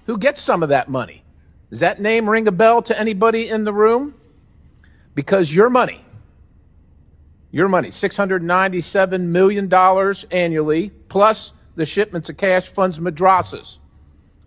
Who gets some of that money? Does that name ring a bell to anybody in the room? Because your money, $697 million annually, plus the shipments of cash funds madrasas,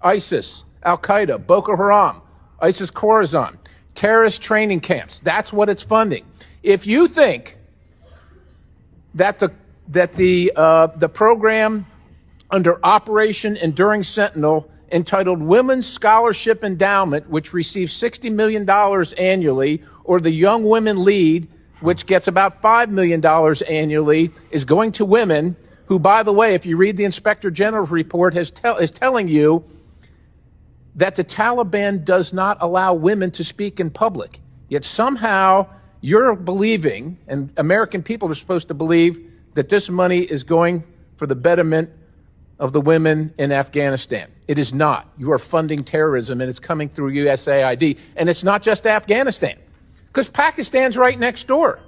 ISIS, Al-Qaeda, Boko Haram, ISIS Khorasan, terrorist training camps. That's what it's funding. If you think that the program under Operation Enduring Sentinel entitled Women's Scholarship Endowment, which receives $60 million annually, or the Young Women Lead, which gets about $5 million annually, is going to women who, by the way, if you read the Inspector General's report, is telling you that the Taliban does not allow women to speak in public. Yet somehow you're believing, and American people are supposed to believe, that this money is going for the betterment of the women in Afghanistan. It is not. You are funding terrorism, and it's coming through USAID. And it's not just Afghanistan, because Pakistan's right next door.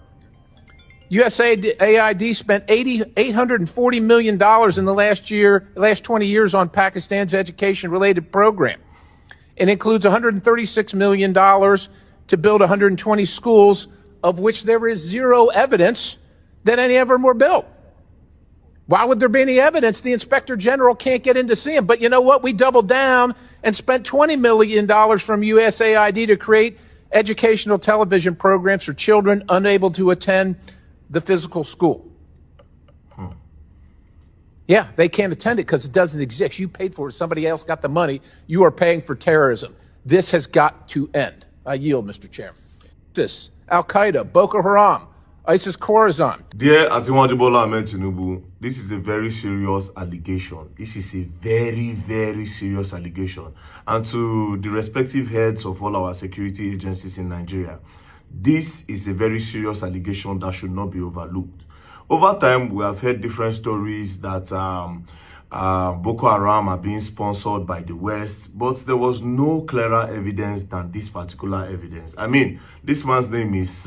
USAID spent $840 million in the last 20 years on Pakistan's education-related program. It includes $136 million to build 120 schools, of which there is zero evidence that any of them were built. Why would there be any evidence? The Inspector General can't get in to see them. But you know what? We doubled down and spent $20 million from USAID to create educational television programs for children unable to attend the physical school. Yeah, they can't attend it because it doesn't exist. You paid for it. Somebody else got the money. You are paying for terrorism. This has got to end. I yield, Mr. Chairman. ISIS, Al-Qaeda, Boko Haram, ISIS Khorasan. Dear Asiwaju Ahmed Tinubu, this is a very serious allegation. This is a very, very serious allegation. And to the respective heads of all our security agencies in Nigeria, this is a very serious allegation that should not be overlooked. Over time, we have heard different stories that Boko Haram are being sponsored by the West, but there was no clearer evidence than this particular evidence. I mean, this man's name is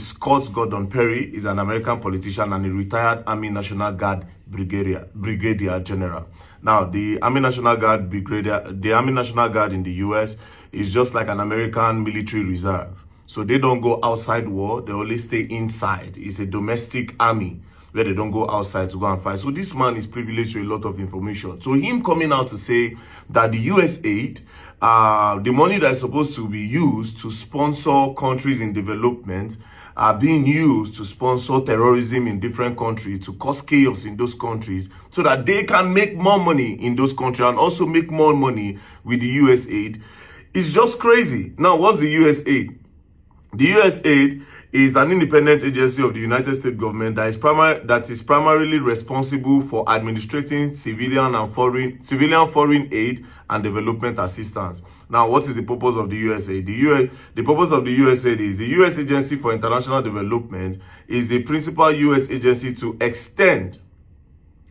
Scott Gordon Perry. He's an American politician and a retired Army National Guard Brigadier General. Now, the Army National Guard in the US is just like an American military reserve. So they don't go outside war, they only stay inside. It's a domestic army where they don't go outside to go and fight. So this man is privileged to a lot of information. So him coming out to say that the US aid, the money that is supposed to be used to sponsor countries in development, are being used to sponsor terrorism in different countries, to cause chaos in those countries, so that they can make more money in those countries and also make more money with the US aid. It's just crazy. Now, what's the US aid? The USAID is an independent agency of the United States government that is primarily responsible for administrating civilian foreign aid and development assistance. Now, what is the purpose of the USAID? The purpose of the USAID is the U.S. Agency for International Development is the principal U.S. agency to extend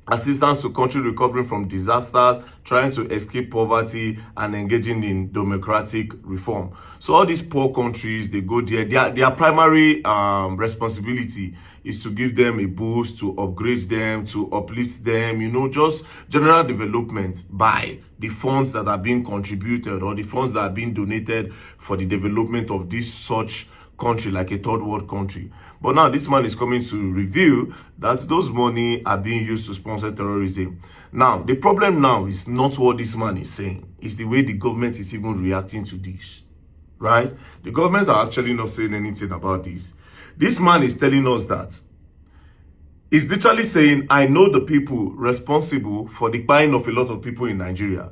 assistance to countries recovering from disasters, trying to escape poverty, and engaging in democratic reform. So all these poor countries, they go there. Their primary responsibility is to give them a boost, to upgrade them, to uplift them, you know, just general development by the funds that are being contributed or the funds that are being donated for the development of this such country, like a third world country. But now this man is coming to reveal that those money are being used to sponsor terrorism. Now, the problem now is not what this man is saying. It's the way the government is even reacting to this, right? The government are actually not saying anything about this. This man is telling us that he's literally saying, I know the people responsible for the buying of a lot of people in Nigeria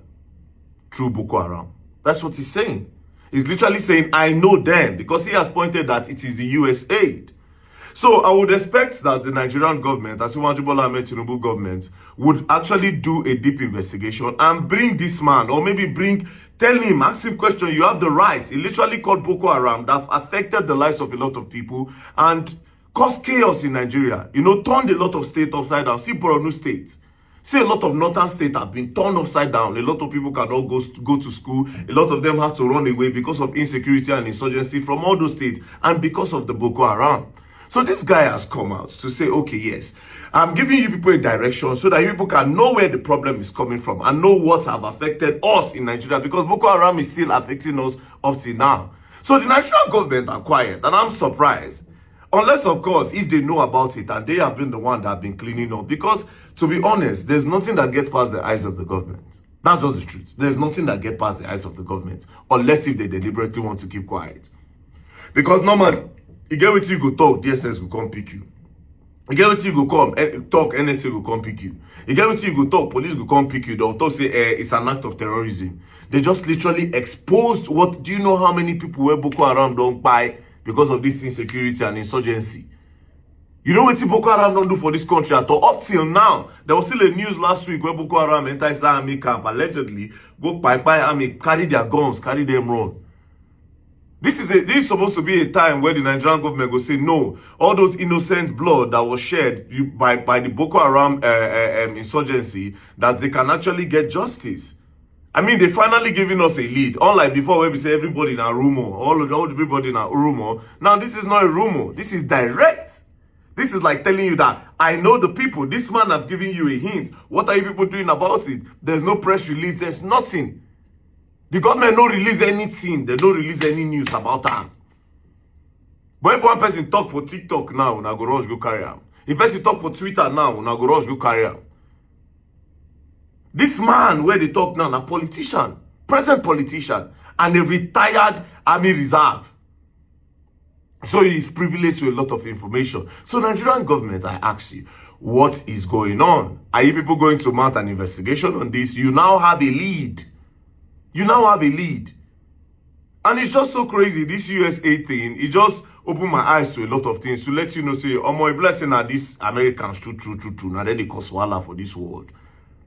through Boko Haram. That's what he's saying. He's literally saying, I know them, because he has pointed that it is the US aid. So I would expect that the Nigerian government, Asiwaju Bola Ahmed Tinubu government, would actually do a deep investigation and bring this man, or maybe tell him, ask him question. You have the rights. He literally called Boko Haram that affected the lives of a lot of people and caused chaos in Nigeria. You know, turned a lot of states upside down. See Borno State. See, a lot of northern states have been turned upside down. A lot of people cannot go to school. A lot of them have to run away because of insecurity and insurgency from all those states and because of the Boko Haram. So this guy has come out to say, okay, yes, I'm giving you people a direction so that you people can know where the problem is coming from and know what have affected us in Nigeria, because Boko Haram is still affecting us up till now. So the Nigerian government are quiet, and I'm surprised. Unless, of course, if they know about it and they have been the one that have been cleaning up. Because, to be honest, there's nothing that gets past the eyes of the government. That's just the truth. There's nothing that gets past the eyes of the government, unless if they deliberately want to keep quiet. Because normally, you get what you go talk, DSS will come pick you. You get what you go come, talk, NSA will come pick you. You get what you go talk, police will come pick you. They'll talk, say, it's an act of terrorism. They just literally exposed what, do you know how many people where Boko Haram don't buy because of this insecurity and insurgency? You know what Boko Haram don't do for this country at all? Up till now, there was still a news last week where Boko Haram enters army camp, allegedly, go by army, carry their guns, carry them run. This is supposed to be a time where the Nigerian government will say, no, all those innocent blood that was shed by the Boko Haram insurgency, that they can actually get justice. I mean, they finally giving us a lead. Unlike before where we say everybody in a rumor, everybody in a rumor. Now, this is not a rumor. This is direct. This is like telling you that I know the people. This man has given you a hint. What are you people doing about it? There's no press release. There's nothing. The government don't release anything. They don't release any news about that. But if one person talk for TikTok now, una go rush go carry am. If person talk for Twitter now, una go rush go carry am. This man where they talk now, a politician, present politician, and a retired army reserve. So he is privileged to a lot of information. So Nigerian government, I ask you, what is going on? Are you people going to mount an investigation on this? You now have a lead. You now have a lead. And it's just so crazy, this USA thing, it just opened my eyes to a lot of things to let you know, say, oh my blessing are these Americans, true. Now then they cause wala for this world.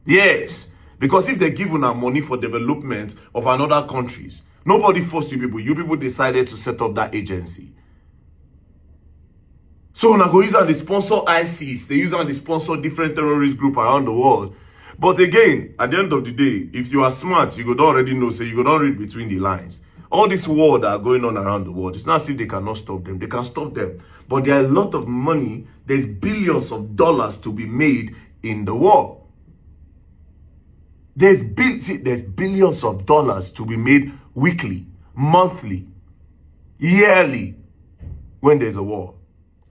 Yes, because if they give you money for development of another countries, nobody forced you people. You people decided to set up that agency. So now go use and they sponsor ISIS. They use and they sponsor different terrorist groups around the world. But again, at the end of the day, if you are smart, you could already know, so you could not read between the lines. All this war that are going on around the world, it's not as if they cannot stop them. They can stop them. But there are a lot of money, there's billions of dollars to be made in the war. There's billions of dollars to be made weekly, monthly, yearly, when there's a war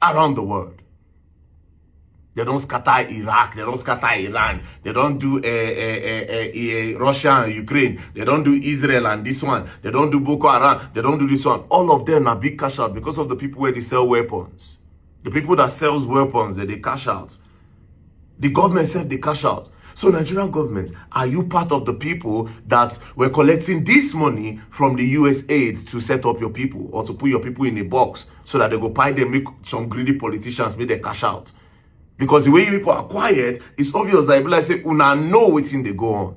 around the world. They don't scatter Iraq. They don't scatter Iran. They don't do Russia and Ukraine. They don't do Israel and this one. They don't do Boko Haram. They don't do this one. All of them are big cash out because of the people where they sell weapons. The people that sells weapons, they cash out. The government said they cash out. So Nigerian government, are you part of the people that were collecting this money from the US aid to set up your people or to put your people in a box so that they go buy them, make some greedy politicians make their cash out? Because the way you people are quiet, it's obvious that people say, una know what's in they go on.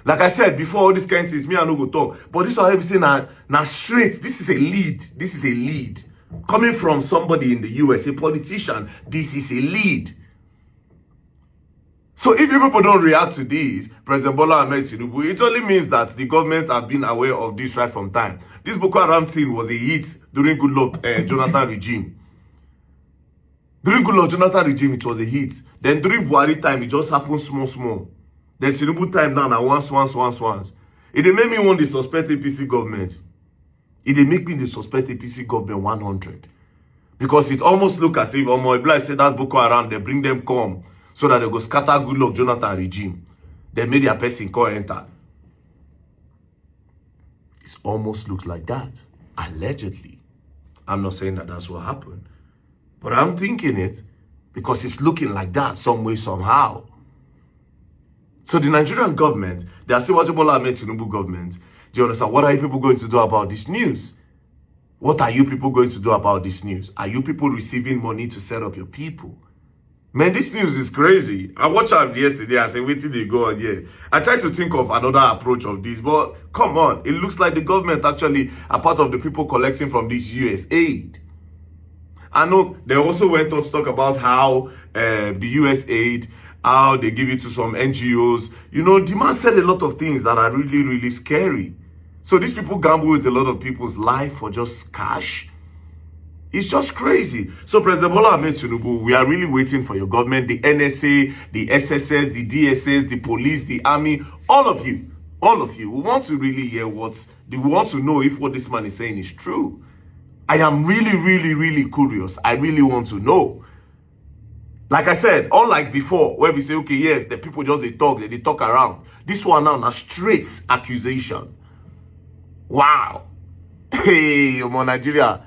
Like I said before, all these kind of things, me I no go talk. But this is what I say now straight. This is a lead. This is a lead. Coming from somebody in the US, a politician, this is a lead. So if you people don't react to this, President Bola Ahmed Tinubu, it only means that the government have been aware of this right from time. This Boko Haram thing was a hit during Goodluck Jonathan regime. During Goodluck Jonathan regime, it was a hit. Then during Buhari time, it just happened small. Then Tinubu time now, once. It dey make me want to suspect APC government. It dey make me the suspect APC government 100. Because it almost look as if Omo Ibla said that Boko Haram, they bring them come so that they go scatter Goodluck Jonathan regime. They made their person call enter. It almost looks like that. Allegedly. I'm not saying that that's what happened. But I'm thinking it because it's looking like that some way, somehow. So the Nigerian government, they are still watching Bola Ahmed Tinubu government. Do you understand? What are you people going to do about this news? What are you people going to do about this news? Are you people receiving money to set up your people? Man, this news is crazy. I watched it yesterday. I said, wait till they go on here. I tried to think of another approach of this, but come on. It looks like the government actually are part of the people collecting from this US aid. I know they also went on to talk about how the US aid, how they give it to some NGOs. You know, the man said a lot of things that are really, really scary. So these people gamble with a lot of people's life for just cash. It's just crazy. So President Bola Ahmed Tinubu, we are really waiting for your government, the NSA, the SSS, the DSS, the police, the army, all of you. We want to really hear we want to know if what this man is saying is true. I am really curious. I really want to know. Like I said, unlike before, where we say, okay, yes, the people just they talk around. This one now, a straight accusation. Wow. Hey, Nigeria.